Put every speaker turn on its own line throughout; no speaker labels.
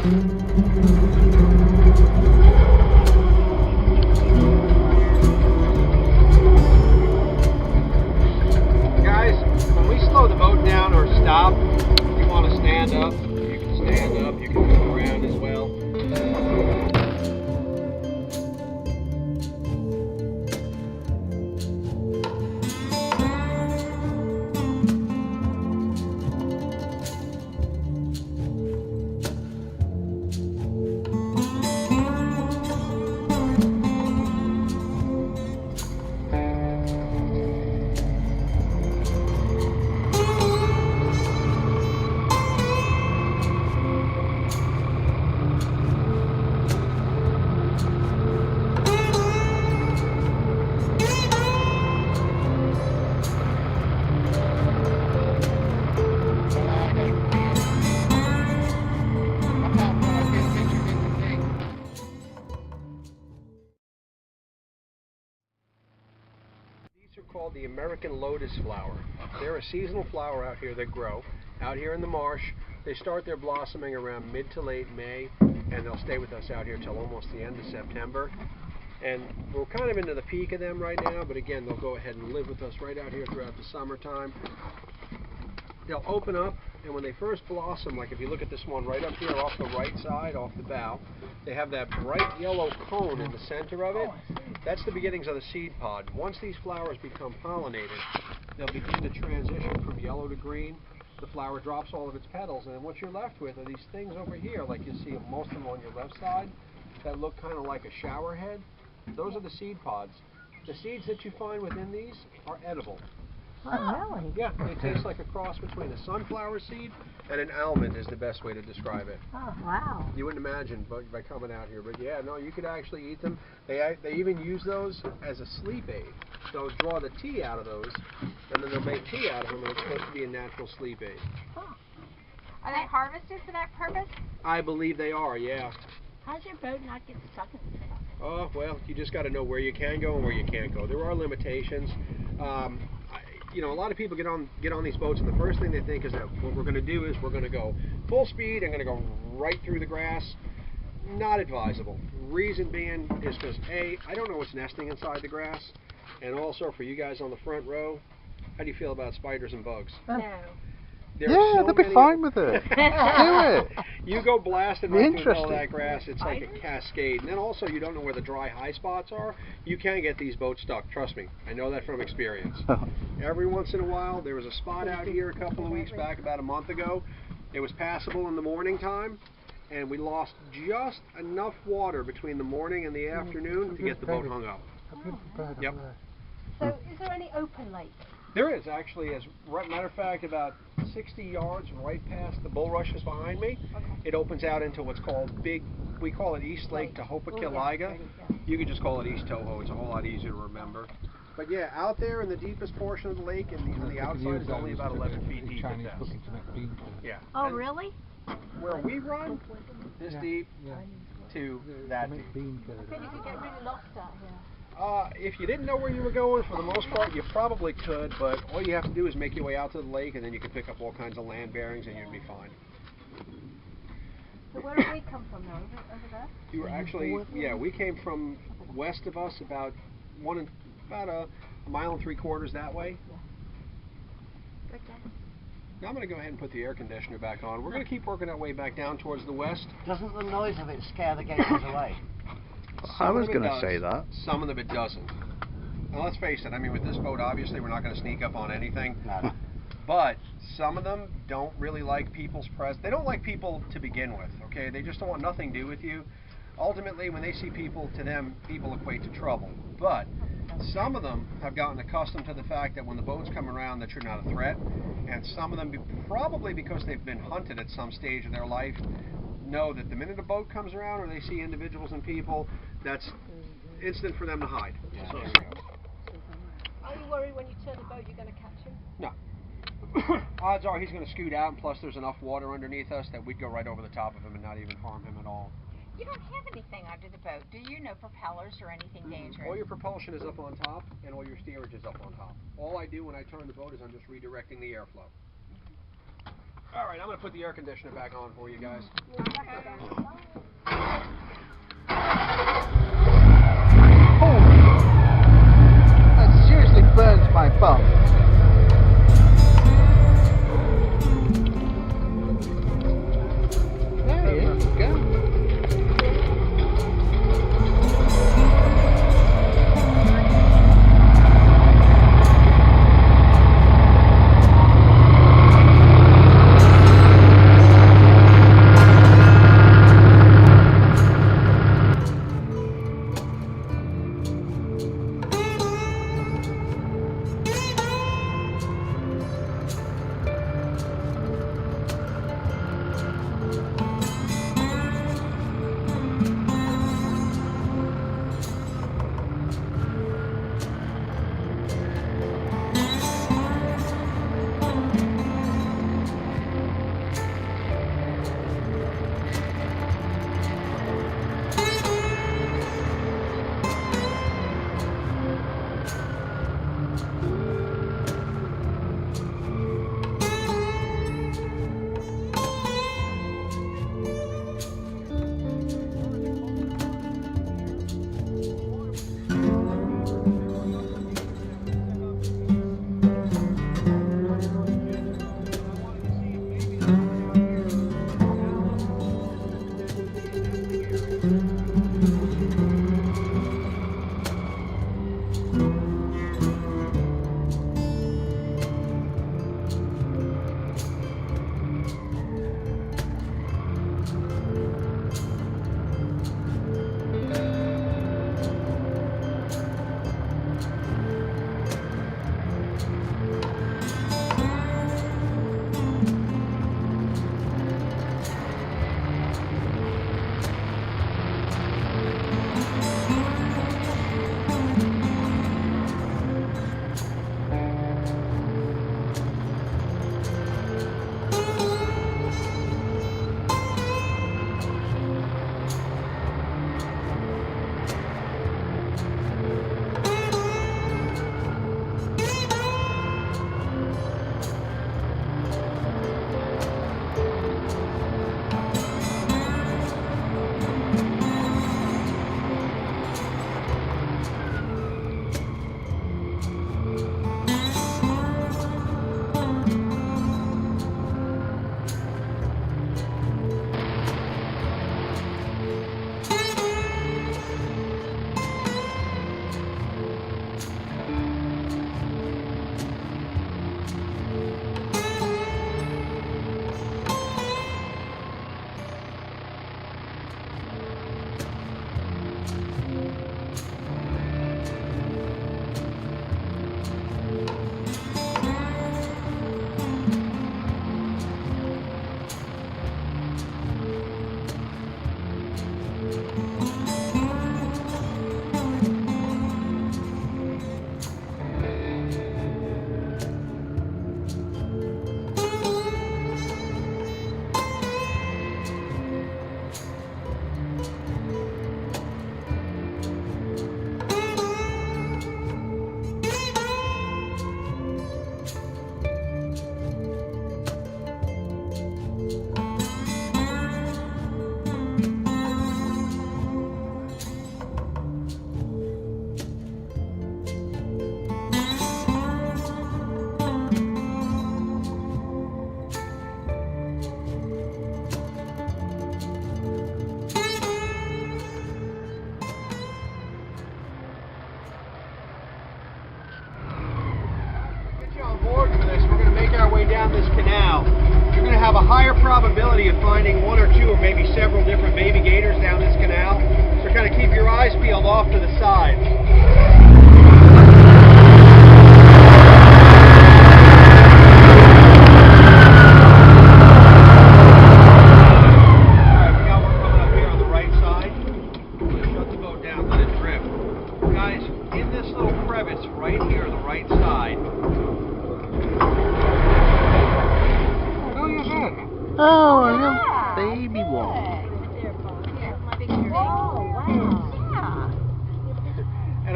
Guys, when we slow the boat down or stop, if you want to stand up, you can stand up, you can move around as well. These are called the American lotus flower. They're a seasonal flower out here that grow. Out here in the marsh, they start their blossoming around mid to late May, and they'll stay with us out here till almost the end of September. And we're kind of into the peak of them right now, but again, they'll go ahead and live with us right out here throughout the summertime. They'll open up, and when they first blossom, like if you look at this one right up here off the right side, off the bow, they have that bright yellow cone in the center of it. That's the beginnings of the seed pod. Once these flowers become pollinated, they'll begin to transition from yellow to green. The flower drops all of its petals, and then what you're left with are these things over here, like you see most of them on your left side, that look kind of like a shower head. Those are the seed pods. The seeds that you find within these are edible.
Oh, really?
Yeah, they taste like a cross between a sunflower seed and an almond is the best way to describe it.
Oh, wow.
You wouldn't imagine by coming out here, but yeah, no, you could actually eat them. They even use those as a sleep aid. They'll draw the tea out of those, and then they'll make tea out of them, and it's supposed to be a natural sleep aid.
Huh.
Are they harvested for that purpose?
I believe they are, yeah.
How's your boat not get stuck in the stuff?
Oh, well, you just got to know where you can go and where you can't go. There are limitations. You know, a lot of people get on these boats, and the first thing they think is that what we're going to do is we're going to go full speed and going to go right through the grass. Not advisable. Reason being is because A, I don't know what's nesting inside the grass, and also for you guys on the front row, how do you feel about spiders and bugs?
No.
Yeah, they'll be fine with it. Do it.
You go blasting right through the middle of that grass, it's like a cascade. And then also you don't know where the dry high spots are. You can get these boats stuck, trust me. I know that from experience. Every once in a while, there was a spot out here a couple of weeks back, about a month ago. It was passable in the morning time, and we lost just enough water between the morning and the afternoon to get the boat hung up. Yep.
So is there any open lakes?
There is actually, as a matter of fact, about 60 yards right past the bulrushes behind me.
Okay.
It opens out into what's called we call it East Lake Tahopakiliga. You could just call it East Toho, it's a whole lot easier to remember. But yeah, out there in the deepest portion of the lake, and the outside is only about 11 feet deep at best. Yeah.
Oh, really?
Where we run, this deep to that deep.
I think you could get really lost out here.
If you didn't know where you were going, for the most part, you probably could, but all you have to do is make your way out to the lake, and then you can pick up all kinds of land bearings, and you'd be fine.
So where did we come from now? Over there?
You were actually, yeah, we came from west of us about a mile and 3/4 that way.
Okay.
Now I'm going to go ahead and put the air conditioner back on. We're going to keep working our way back down towards the west.
Doesn't the noise of it scare the gators away?
I was going to say that.
Some of them it doesn't. Now let's face it, I mean with this boat obviously we're not going to sneak up on anything.
No.
But some of them don't really like people's presence. They don't like people to begin with, okay? They just don't want nothing to do with you. Ultimately, when they see people, to them, people equate to trouble. But some of them have gotten accustomed to the fact that when the boats come around that you're not a threat. And some of them, probably because they've been hunted at some stage of their life, know that the minute a boat comes around or they see individuals and people, that's instant for them to hide.
Yeah.
So,
Are you worried when you turn the boat you're going to catch him?
no. Odds are he's going to scoot out, and plus there's enough water underneath us that we'd go right over the top of him and not even harm him at all.
You don't have anything under the boat, do you? No propellers or anything dangerous?
All your propulsion is up on top, and all your steerage is up on top. All I do when I turn the boat is I'm just redirecting the airflow. All right, I'm going to put the air conditioner back on for you guys. Down this canal, you're going to have a higher probability of finding one or two or maybe several different baby gators down this canal. So kind of keep your eyes peeled off to the sides. Alright, we got one coming up here on the right side. I'm going to shut the boat down, let it drift. Guys, in this little crevice right here on the right side,
oh, a little baby one.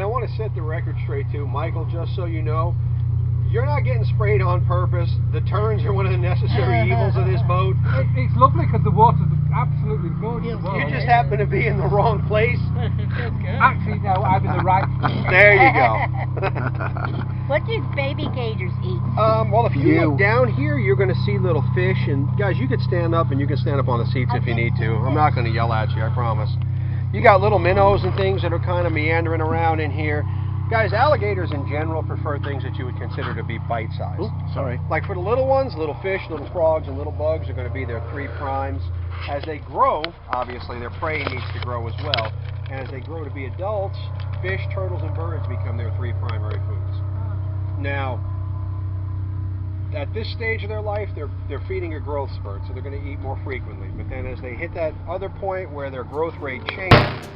and I want to set the record straight too, Michael, just so you know, you're not getting sprayed on purpose. The turns are one of the necessary evils of this boat.
It's lovely because the water's absolutely gorgeous.
You just happen to be in the wrong place.
Actually, no, I'm in the right place.
There you go.
What do baby gators eat?
Well, if you look down here, you're going to see little fish. And guys, you could stand up and you can stand up on the seats if you need to. I'm not going to yell at you, I promise. You got little minnows and things that are kind of meandering around in here. Guys, alligators in general prefer things that you would consider to be bite-sized.
Sorry.
Like for the little ones, little fish, little frogs, and little bugs are going to be their 3 primes. As they grow, obviously, their prey needs to grow as well. And as they grow to be adults, fish, turtles, and birds become their 3 primary foods. Now, at this stage of their life, they're feeding a growth spurt, so they're going to eat more frequently. But then as they hit that other point where their growth rate changes,